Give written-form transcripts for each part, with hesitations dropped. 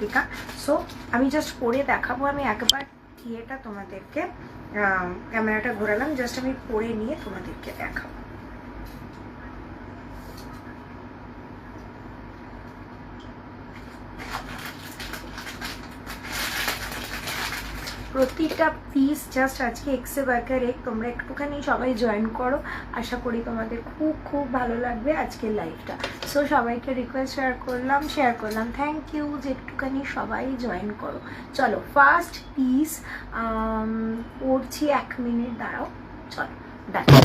Replica. So আমি just পরে দেখাবো। আমি একবার ইয়েটা তোমাদেরকে ক্যামেরাটা ঘোরালাম, জাস্ট আমি পরে নিয়ে তোমাদেরকে দেখাবো। প্রতিটা পিস জাস্ট আজকে এক্সে বার্কার এক, তোমরা একটুখানি সবাই জয়েন করো, আশা করি তোমাদের খুব খুব ভালো লাগবে আজকের লাইভটা। সো সবাইকে রিকোয়েস্ট শেয়ার করলাম, থ্যাংক ইউ যে একটুখানি সবাই জয়েন করো। চলো ফার্স্ট পিস পড়ছি, 1 মিনিট দাঁড়াও, চলো দেখো।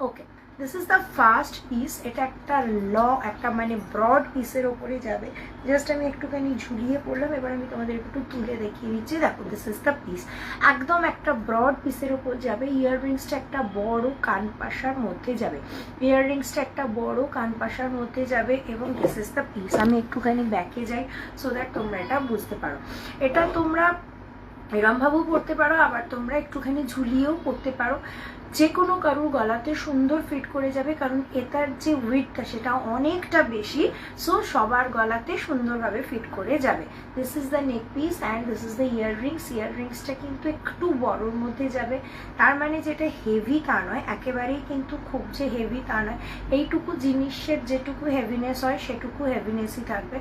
Okay, this is the first piece. এটা একটা মানে ব্রড পিসের ওপরে যাবে। জাস্ট আমি একটুখানি ঝুলিয়ে পড়লাম, এবার আমি তোমাদের একটু তুলে দেখিয়ে দিচ্ছি। দেখো, দিস ইজ দ্য পিস, একদম একটা ব্রড পিসের ওপর যাবে। ইয়াররিংসটা একটা বড় কানপাশার মধ্যে যাবে, এবং দিস ইজ দ্য পিস। আমি একটুখানি ব্যাকে যাই সো দ্যাট তোমরা এটা বুঝতে পারো। এটা তোমরা এরমভাবেও পড়তে পারো, আবার তোমরা একটুখানি ঝুলিয়েও পড়তে পারো। যে কোনো কারুর গলাতে সুন্দর ফিট করে যাবে, কারণ এটার যে উইডথটা সেটা অনেকটা বেশি। সো সবার গলাতে সুন্দরভাবে ফিট করে যাবে। This is the neck piece and this is the ইয়াররিংসটা কিন্তু একটু বড়োর মধ্যে যাবে। তার মানে যেটা হেভি তা নয়, একেবারেই কিন্তু খুব যে হেভি তা নয়। এইটুকু জিনিসের যেটুকু হেভিনেস হয় সেটুকু হেভিনেসই থাকবে,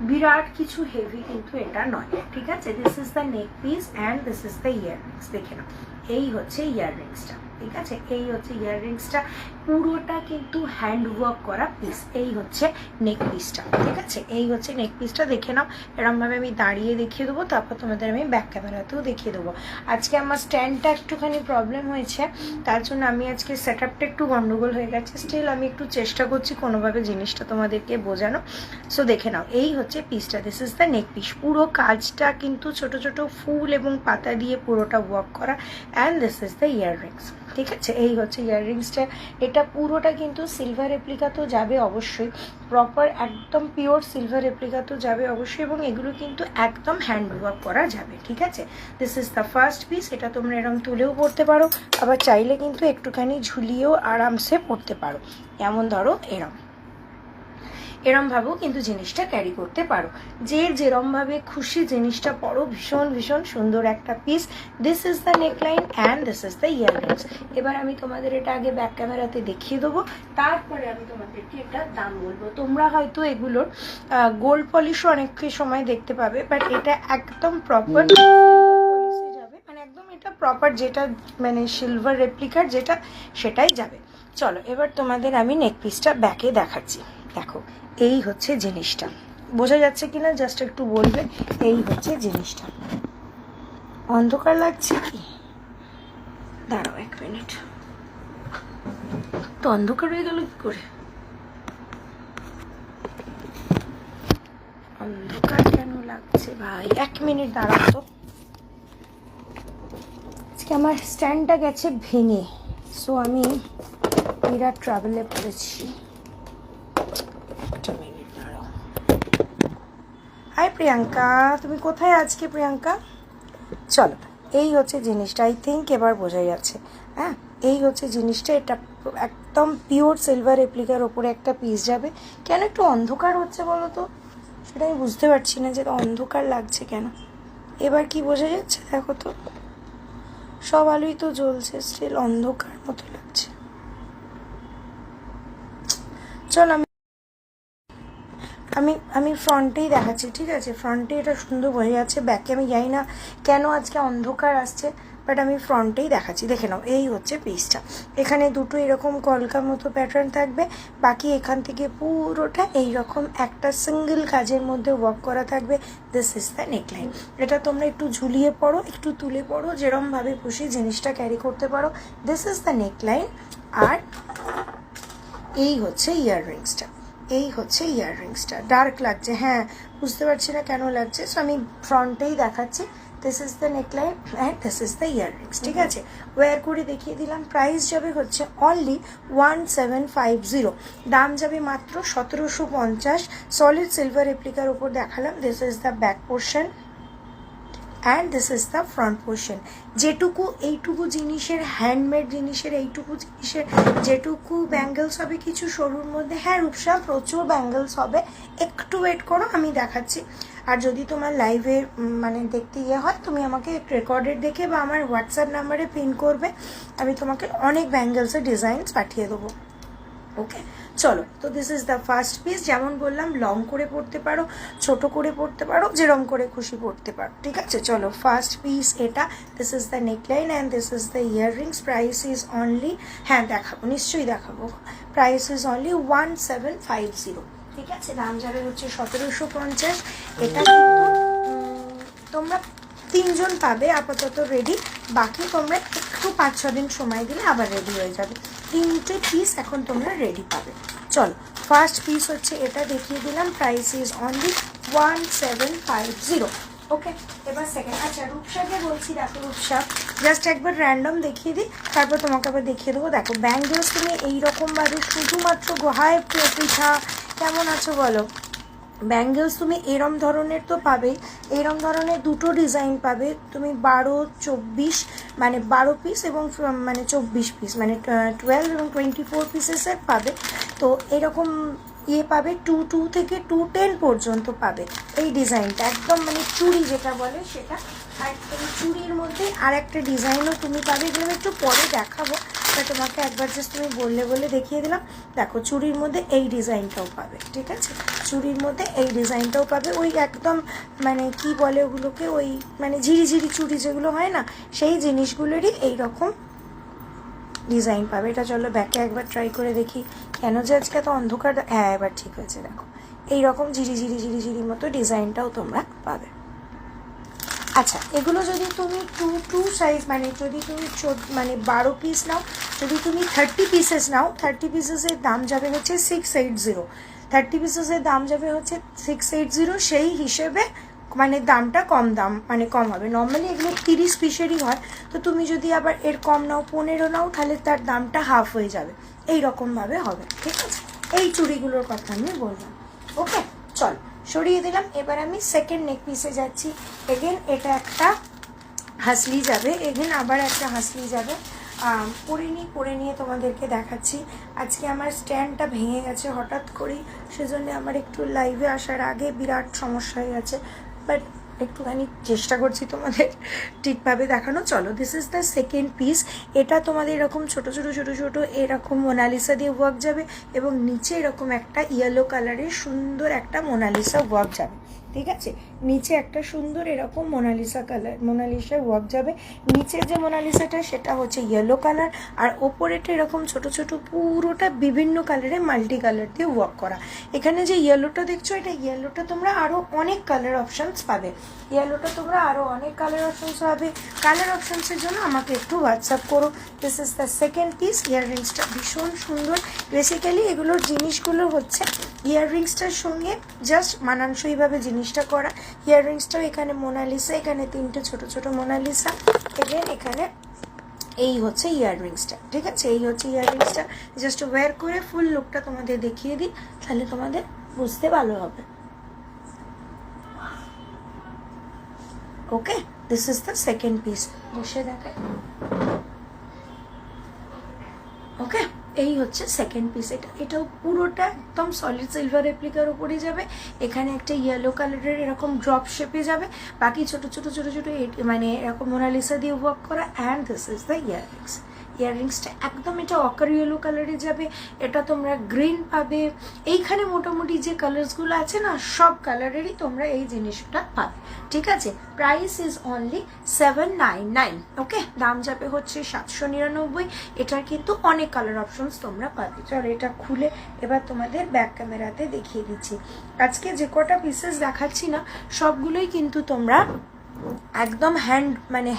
বিরাট কিছু হেভি কিন্তু এটা নয়, ঠিক আছে। This is the neck piece and this is the earrings. দেখে নাও, এই হচ্ছে ইয়াররিংসটা, ঠিক আছে। এই হচ্ছে ইয়াররিংসটা, পুরোটা কিন্তু হ্যান্ড ওয়ার্ক করা পিস। এই হচ্ছে নেক পিসটা, ঠিক আছে। এই হচ্ছে নেক পিসটা, দেখে নাও। এরমভাবে আমি দাঁড়িয়ে দেখিয়ে দেবো, তারপর তোমাদের আমি ব্যাক ক্যামেরাতেও দেখিয়ে দেবো। আজকে আমার স্ট্যান্ডটা একটুখানি প্রবলেম হয়েছে, তার জন্য আমি আজকে সেট আপটা একটু গন্ডগোল হয়ে গেছে। স্টিল আমি একটু চেষ্টা করছি কোনোভাবে জিনিসটা তোমাদেরকে বোঝানো। সো দেখে নাও, এই হচ্ছে পিসটা, this is the neck piece. পুরো কাজটা কিন্তু ছোট ছোট ফুল এবং পাতা দিয়ে পুরোটা ওয়ার্ক করা। And this is the earrings, ঠিক আছে। এই হচ্ছে ইয়াররিংসটা। এটা পুরোটা কিন্তু সিলভার রেপ্লিকাতেও যাবে অবশ্যই, প্রপার একদম পিওর সিলভার রেপ্লিকাতেও যাবে অবশ্যই, এবং এগুলো কিন্তু একদম হ্যান্ড ওয়ার্ক করা যাবে, ঠিক আছে। This is the first piece. এটা তোমরা এরম তুলেও পড়তে পারো, আবার চাইলে কিন্তু একটুখানি ঝুলিয়েও আরামসে পড়তে পারো। যেমন ধরো এরমভাবেও কিন্তু জিনিসটা ক্যারি করতে পারো। যে যেরমভাবে খুশি জিনিসটা পরো, ভীষণ ভীষণ সুন্দর একটা piece. This is the neckline and this is the earrings. এবার আমি তোমাদের এটা আগে ব্যাক ক্যামেরাতে দেখিয়ে দেবো, তারপরে আমি তোমাদেরকে এটা দাম বলবো। তোমরা হয়তো এগুলোর গোল্ড পলিশও অনেক সময় দেখতে পাবে, বাট এটা একদম প্রপার পলিশে যাবে, মানে একদম এটা প্রপার যেটা মানে সিলভার রেপ্লিকার যেটা, সেটাই যাবে। চলো এবার তোমাদের আমি নেক পিসটা ব্যাকে দেখাচ্ছি। দেখো, এই হচ্ছে জিনিসটা, বোঝা যাচ্ছে কিনা জাস্ট একটু বলবে। এই হচ্ছে জিনিসটা। অন্ধকার লাগছে কি? দাঁড়াও 1 মিনিট, তো অন্ধকার হয়ে গেল কি করে? অন্ধকার কেন লাগছে ভাই? 1 মিনিট দাঁড়াও তো। আজকে আমার স্ট্যান্ডটা গেছে ভেঙে, সো আমি বিরাট ট্রাভেলে পড়েছি। হাই প্রিয়াঙ্কা, তুমি কোথায় আজকে প্রিয়াঙ্কা? চলো, এই হচ্ছে জিনিসটা। আই থিঙ্ক এবার বোঝা যাচ্ছে। হ্যাঁ, এই হচ্ছে জিনিসটা। এটা একদম পিওর সিলভার রেপ্লিকার ওপরে একটা পিস যাবে। কেন একটু অন্ধকার হচ্ছে বলো তো? সেটা আমি বুঝতে পারছি না যে অন্ধকার লাগছে কেন। এবার কি বোঝা যাচ্ছে দেখো তো, সব আলোই তো জ্বলছে, স্টিল অন্ধকার মতো লাগছে। চলো আমি ফ্রন্টেই দেখাচ্ছি, ঠিক আছে। ফ্রন্টে এটা সুন্দর বোঝা যাচ্ছে, ব্যাকে আমি জানি না কেন আজকে অন্ধকার আসছে, বাট আমি ফ্রন্টেই দেখাচ্ছি। দেখে নাও, এই হচ্ছে পিসটা। এখানে দুটো এরকম কলকার মতো প্যাটার্ন থাকবে, বাকি এখান থেকে পুরোটা এইরকম একটা সিঙ্গেল কাজের মধ্যে ওয়ার্ক করা থাকবে। This is the neckline. এটা তোমরা একটু ঝুলিয়ে পড়ো, একটু তুলে পড়ো, যেরমভাবে খুশি জিনিসটা ক্যারি করতে পারো। This is the neckline. আর এই হচ্ছে ইয়াররিংসটা। এই হচ্ছে ইয়াররিংসটা। ডার্ক লাগছে, হ্যাঁ বুঝতে পারছি না কেন লাগছে, সো আমি ফ্রন্টেই দেখাচ্ছি। This is the neckline and this is the earrings, ঠিক আছে। ওয়্যার করে দেখিয়ে দিলাম। প্রাইস যাবে হচ্ছে অনলি 1750, দাম যাবে মাত্র 1750। সলিড সিলভার রেপ্লিকার উপর দেখালাম। This is the back portion, and this is the front portion. যেটুকু এইটুকু জিনিসের, হ্যান্ডমেড জিনিসের এইটুকু জিনিসের যেটুকু ব্যাঙ্গেলস হবে কিছু সরুর মধ্যে, হ্যাঁ রূপসা প্রচুর ব্যাঙ্গেলস হবে, একটু ওয়েট করো আমি দেখাচ্ছি। আর যদি তোমার লাইভে মানে দেখতে ইয়ে হয়, তুমি আমাকে রেকর্ডেড দেখে বা আমার হোয়াটসঅ্যাপ নাম্বারে পিন করবে, আমি তোমাকে অনেক ব্যাঙ্গেলসের ডিজাইনস পাঠিয়ে দেবো। ওকে, চলো। তো this is the first piece. যেমন বললাম লং করে পড়তে পারো, ছোট করে পড়তে পারো, যেরকম করে খুশি পড়তে পারো, ঠিক আছে। চলো, ফার্স্ট পিস এটা। This is the neckline and this is the earrings. Price is only, হ্যাঁ দেখাবো, নিশ্চয়ই দেখাবো। প্রাইস ইজ অনলি 1750, ঠিক আছে। দাম যাবে হচ্ছে 1750। এটা কিন্তু তোমরা 3 জন পাবে আপাতত রেডি, বাকি তোমরা একটু 5-6 দিন সময় দিলে আবার রেডি হয়ে যাবে। 3টে পিস এখন তোমরা রেডি পাবে। চলো, ফার্স্ট পিস হচ্ছে এটা, দেখিয়ে দিলাম। Price is only 1750। ওকে, এবার সেকেন্ড। আচ্ছা, রূপসাকে বলছি, দেখো রূপসা জাস্ট একবার র্যান্ডম দেখিয়ে দিই, তারপর তোমাকে আবার দেখিয়ে দেবো। দেখো ব্যাঙ্গেলস তুমি এইরকমভাবে শুধুমাত্র গোহায় পিঠা, কেমন আছো বলো। ব্যাঙ্গেলস তুমি এরম ধরনের তো পাবেই, এরম ধরনের দুটো ডিজাইন পাবে তুমি, 12-24 মানে 12 পিস এবং মানে 24 পিস, মানে 12 এবং 24 পিসেসের পাবে। তো এরকম ইয়ে পাবে 2 থেকে 210 পর্যন্ত পাবে এই ডিজাইনটা, একদম মানে চুড়ি যেটা বলে সেটা। আর এই চুড়ির মধ্যে আর একটা ডিজাইনও তুমি পাবে, যেগুলো একটু পরে দেখাবো, তা তোমাকে একবার জাস্ট তুমি বলে দেখিয়ে দিলাম। দেখো চুড়ির মধ্যে এই ডিজাইনটাও পাবে, ঠিক আছে। চুড়ির মধ্যে এই ডিজাইনটাও পাবে, ওই একদম মানে কি বলে ওগুলোকে, ওই মানে ঝিরি চুড়ি যেগুলো হয় না, সেই জিনিসগুলোরই এইরকম ডিজাইন পাবে। এটা চলো ব্যাকে একবার ট্রাই করে দেখি, কেন যে আজকে এত অন্ধকার। হ্যাঁ, এবার ঠিক হয়েছে। দেখো এইরকম ঝিরি মতো ডিজাইনটাও তোমরা পাবে। আচ্ছা, এগুলো যদি তুমি 2 সাইজ, মানে যদি তুমি মানে 12 পিস নাও, যদি তুমি 30 পিসেস নাও, 30 পিসেসের দাম যাবে হচ্ছে 680। 30 পিসেসের দাম যাবে হচ্ছে 680। সেই হিসেবে মানে দামটা মানে কম হবে। নর্মালি এগুলো 30 পিসেরই হয়, তো তুমি যদি আবার এর কম নাও, 15 নাও, তাহলে তার দামটা হাফ হয়ে যাবে। এই রকমভাবে হবে, ঠিক আছে। এই চুড়িগুলোর কথা আমি বললাম। ওকে, চল সরিয়ে দিলাম। এবার আমি সেকেন্ড নেক পিসে যাচ্ছি। এগেন এটা একটা হাসলি যাবে, এগেন আবার একটা হাসলি যাবে। পরে নিয়ে তোমাদেরকে দেখাচ্ছি। আজকে আমার স্ট্যান্ডটা ভেঙে গেছে হঠাৎ করেই, সেজন্য আমার একটু লাইভে আসার আগে বিরাট সমস্যা হয়ে গেছে, বাট একটুখানি চেষ্টা করছি তোমাদের ঠিকভাবে দেখানো। চলো, this is the second piece. এটা তোমাদের এরকম ছোট এরকম মোনালিসা দিয়ে ওয়ার্ক যাবে, এবং নিচে এরকম একটা ইয়েলো কালারের সুন্দর একটা মোনালিসা ওয়ার্ক যাবে, ঠিক আছে। নিচে একটা সুন্দর এরকম মোনালিসার ওয়ার্ক যাবে। নিচের যে মোনালিসাটা সেটা হচ্ছে ইয়েলো কালার, আর ওপরেটা এরকম ছোট পুরোটা বিভিন্ন কালারে মাল্টি কালার দিয়ে ওয়ার্ক করা। এখানে যে ইয়েলোটা দেখছো, এটা ইয়েলোটা তোমরা আরও অনেক কালার অপশানস পাবে। কালার অপশানসের জন্য আমাকে একটু হোয়াটসঅ্যাপ করো। This is the second piece. ইয়াররিংসটা ভীষণ সুন্দর। বেসিক্যালি এগুলোর জিনিসগুলো হচ্ছে ইয়াররিংসটার সঙ্গে জাস্ট মানানসইভাবে জিনিসটা করা। ইয়াররিংসটাও এখানে মোনালিসা, এখানে 3টে ছোট মোনালিসা, এখানে এই হচ্ছে ইয়াররিংসটা, ঠিক আছে। এই হচ্ছে ইয়াররিংসটা। জাস্ট ওয়্যার করে ফুল লুকটা তোমাদের দেখিয়ে দিই, তাহলে তোমাদের বুঝতে ভালো হবে। Okay, this is the second piece. বসে দেখায়। ওকে, এই হচ্ছে সেকেন্ড পিস। এটাও পুরোটা একদম সলিড সিলভার রেপ্লিকার উপরে যাবে। এখানে একটা ইয়েলো কালারের এরকম ড্রপ শেপে যাবে, বাকি ছোট মানে এরকম মোনালিসা দিয়ে ওয়ার্ক করা। অ্যান্ড দিস ইজ দ্য ইয়াররিংসটা একদম এটা অকার ইয়েলো কালারে যাবে। এটা তোমরা গ্রিন পাবে। এইখানে মোটামুটি যে কালার্সগুলো আছে না, সব কালারেরই তোমরা এই জিনিসটা পাবে, ঠিক আছে। Price is only 799। ওকে, দাম যাবে হচ্ছে 799। এটার কিন্তু অনেক কালার অপশনস তোমরা পাবে। চলো এটা খুলে এবার তোমাদের ব্যাক ক্যামেরাতে দেখিয়ে দিচ্ছি। আজকে যে কটা পিসেস দেখাচ্ছি না, সবগুলোই কিন্তু তোমরা একদম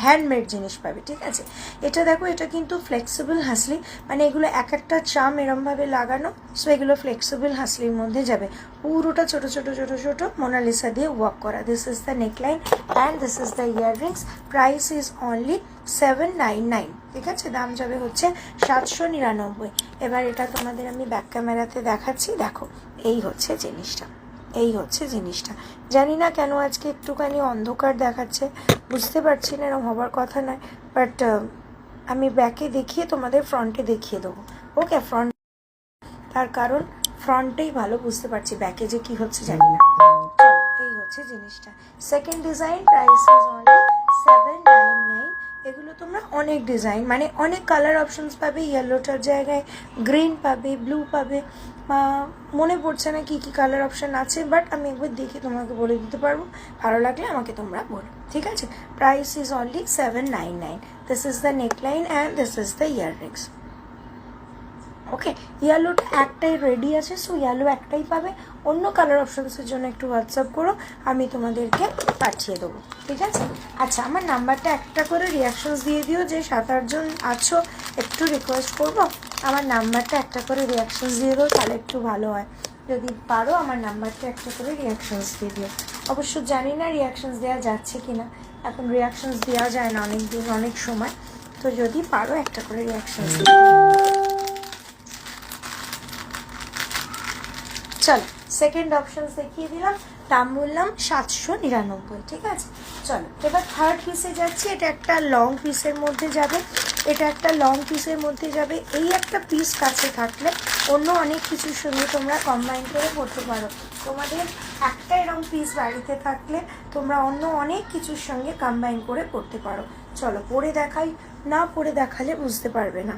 হ্যান্ডমেড জিনিস পাবে, ঠিক আছে। এটা দেখো, এটা কিন্তু ফ্লেক্সিবল হাসলি, মানে এগুলো এক একটা চাম এরমভাবে লাগানো, সো এগুলো ফ্লেক্সিবল হাসলির মধ্যে যাবে। পুরোটা ছোট মোনালিসা দিয়ে ওয়ার্ক করা। This is the neckline and this is the earrings. Price is only 799, ঠিক আছে। দাম যাবে হচ্ছে 799। এবার এটা তোমাদের আমি ব্যাক ক্যামেরাতে দেখাচ্ছি। দেখো এই হচ্ছে জিনিসটা, এই হচ্ছে জিনিসটা। জানি না কেন আজকে একটুখানি অন্ধকার দেখাচ্ছে, বুঝতে পারছি না, এরকম হবার কথা নয়, বাট আমি ব্যাকে দেখিয়ে তোমাদের ফ্রন্টে দেখিয়ে দেবো। ওকে, ফ্রন্ট, তার কারণ ফ্রন্টেই ভালো বুঝতে পারছি, ব্যাকে যে কি হচ্ছে জানি না। এই হচ্ছে জিনিসটা। Second design, price is only 799। এগুলো তোমরা অনেক ডিজাইন, মানে অনেক কালার অপশনস পাবে। ইয়েলোটার জায়গায় গ্রিন পাবে, ব্লু পাবে, মনে পড়ছে না কি কি কালার অপশন আছে, বাট আমি একবার দেখে তোমাকে বলে দিতে পারবো, ভালো লাগলে আমাকে তোমরা বলো, ঠিক আছে। Price is only 799। This is the neckline and this is the earrings. Okay, ইয়েলোটা একটাই রেডি আছে, সো ইয়েলো একটাই পাবে। অন্য কালার অপশনসের জন্য একটু হোয়াটসঅ্যাপ করো, আমি তোমাদেরকে পাঠিয়ে দেবো, ঠিক আছে। আচ্ছা, আমার নাম্বারটা একটা করে রিয়াকশনস দিয়ে দিও, যে 7-8 জন আছো, একটু রিকোয়েস্ট করবো আমার নাম্বারটা একটা করে রিয়াকশনস দিয়ে দাও, তাহলে একটু ভালো হয়। যদি পারো আমার নাম্বারটা একটা করে রিয়াকশনস দিয়ে দিও। অবশ্য জানি না রিয়াকশনস দেওয়া যাচ্ছে কি না, এখন রিয়াকশনস দেওয়া যায় না অনেক দিন, অনেক সময়, তো যদি পারো একটা করে রিয়াকশনস দিয়ে দিও। চলো, সেকেন্ড অপশন দেখিয়ে দিলাম, দাম বললাম 799, ঠিক আছে। চলো, এবার থার্ড পিসে যাচ্ছি। এটা একটা লং পিসের মধ্যে যাবে, এটা একটা লং পিসের মধ্যে যাবে। এই একটা পিস কাছে থাকলে অন্য অনেক কিছুর সঙ্গে তোমরা কম্বাইন করে পড়তে পারো। তোমাদের একটা এরকম পিস বাড়িতে থাকলে তোমরা অন্য অনেক কিছুর সঙ্গে কম্বাইন করে পড়তে পারো। চলো পরে দেখাই, না পরে দেখালে বুঝতে পারবে না।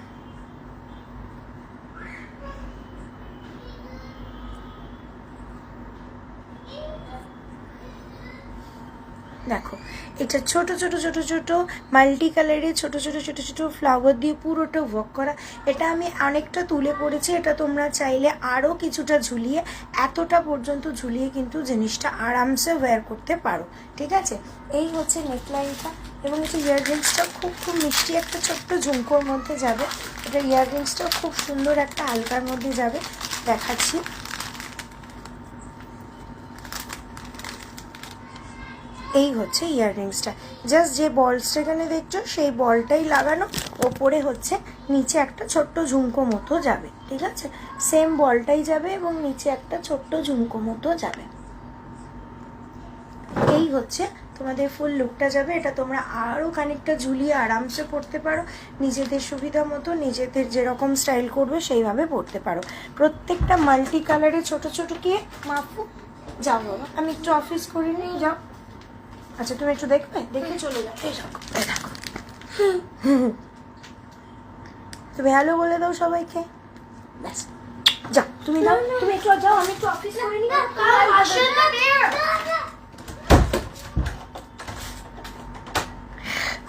দেখো, এটা ছোট ছোট ছোট ছোট মাল্টি কালারে ছোট ছোট ছোট ছোট ফ্লাওয়ার দিয়ে পুরোটা ওয়ার্ক করা। এটা আমি অনেকটা তুলে পড়েছি, এটা তোমরা চাইলে আরও কিছুটা ঝুলিয়ে, এতটা পর্যন্ত ঝুলিয়ে কিন্তু জিনিসটা আরামসে ওয়্যার করতে পারো, ঠিক আছে। এই হচ্ছে নেকলাইনটা, এবং এটা ইয়াররিংসটা খুব খুব মিষ্টি একটা ছোট্ট ঝুমকোর মধ্যে যাবে। এটা ইয়াররিংসটা খুব সুন্দর একটা হালকার মধ্যে যাবে, দেখাচ্ছি। এই হচ্ছে ইয়াররিংসটা, জাস্ট যে বলসটা এখানে দেখছো সেই বলটাই লাগানো, ওপরে হচ্ছে নিচে একটা ছোট্ট ঝুমকো মতো যাবে, ঠিক আছে। সেম বলটাই যাবে এবং নিচে একটা ছোট্ট ঝুমকো মতো যাবে। এই হচ্ছে তোমাদের ফুল লুকটা যাবে। এটা তোমরা আরও খানিকটা ঝুলিয়ে আরামসে পরতে পারো, নিজেদের সুবিধা মতো, নিজেদের যেরকম স্টাইল করবে সেইভাবে পরতে পারো। প্রত্যেকটা মাল্টি কালারে ছোট ছোট কি মাপু। যাও বাবা, আমি একটু অফিস করে নিই, যাও। আচ্ছা, তুমি একটু দেখবে, দেখে চলে যাও। এই দেখো, এই দেখো, তুমি হ্যালো বলে দাও সবাইকে, ব্যাস। যাও, তুমি দাও, তুমি একটু যাও, আমি একটু অফিস করে নিই।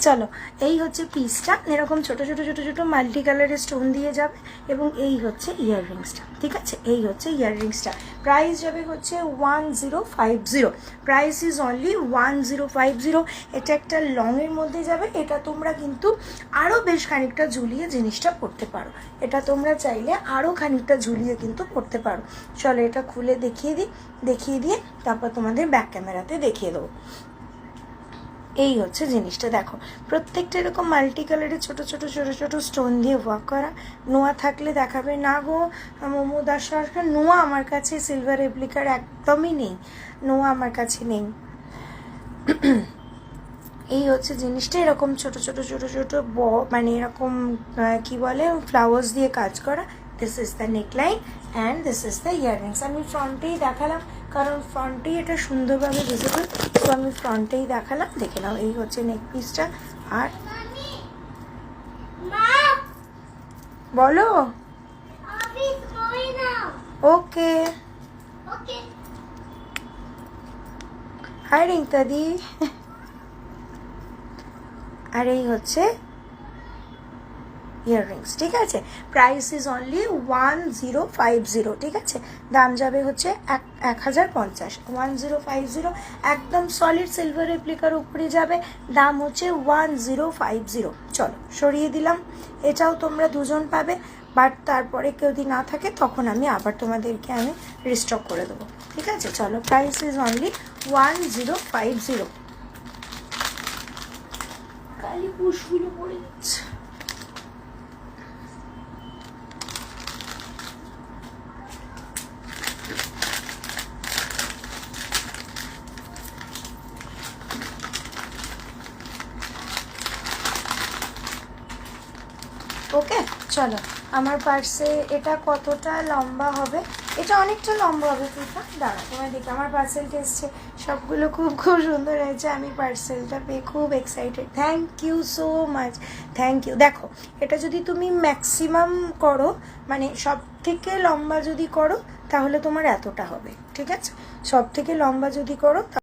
চলো, এই হচ্ছে পিসটা, এরকম ছোট ছোট ছোট ছোট মাল্টি কালারের স্টোন দিয়ে যাবে, এবং এই হচ্ছে ইয়াররিংসটা, ঠিক আছে। এই হচ্ছে ইয়াররিংসটা। প্রাইস যাবে হচ্ছে 1050। Price is only 1050। এটা একটা লংয়ের মধ্যে যাবে। এটা তোমরা কিন্তু আরও বেশ খানিকটা ঝুলিয়ে জিনিসটা পরতে পারো, এটা তোমরা চাইলে আরও খানিকটা ঝুলিয়ে কিন্তু পরতে পারো। চলো, এটা খুলে দেখিয়ে দিয়ে তারপর তোমাদের ব্যাক ক্যামেরাতে দেখিয়ে দেবো। এই হচ্ছে জিনিসটা, দেখো প্রত্যেকটা এরকম মাল্টি কালারের ছোট ছোট ছোট ছোট স্টোন দিয়ে ওয়ার্ক করা। নোয়া থাকলে দেখাবে না গো মোমো দাস সরকার, নোয়া আমার কাছে সিলভার রেপ্লিকার একদমই নেই, নোয়া আমার কাছে নেই। এই হচ্ছে জিনিসটা, এরকম ছোট ছোট ছোট ছোট মানে এরকম কি বলে ফ্লাওয়ার্স দিয়ে কাজ করা। This is the neckline and this is the earrings. আমি ফ্রন্টেই দেখালাম, কারণ ফ্রন্টেই এটা সুন্দরভাবে ভিজিবল, তো আমি ফ্রন্টেই দেখালাম, দেখে নাও। এই হচ্ছে নেক পিসটা। আর বলো, ওকে, হাই রিঙ্কাদি। আর এই হচ্ছে ইয়াররিংস, ঠিক আছে। প্রাইস ইজ অনলি 1050, ঠিক আছে। দাম যাবে হচ্ছে 1050। 1050 একদম সলিড সিলভার রেপ্লিকার উপরে যাবে, দাম হচ্ছে 1050। চলো সরিয়ে দিলাম, এটাও তোমরা দুজন পাবে, বাট তারপরে কেউ যদি না থাকে তখন আমি আবার তোমাদেরকে আমি রিস্টক করে দেবো, ঠিক আছে। চলো, প্রাইস ইজ অনলি 1050। কালি পুষগুলো পড়ে যাচ্ছে। ওকে চলো, আমার পার্সে এটা কতটা লম্বা হবে, এটা অনেকটা লম্বা হবে পিঠা, দাঁড়া তোমায় দেখি। আমার পার্সেলটা এসছে, সবগুলো খুব খুব সুন্দর হয়েছে, আমি পার্সেলটা পেয়ে খুব excited. Thank you so much, thank you. দেখো এটা যদি তুমি ম্যাক্সিমাম করো, মানে সব থেকে লম্বা যদি করো তাহলে তোমার এতটা হবে, ঠিক আছে? সব থেকে লম্বা যদি করো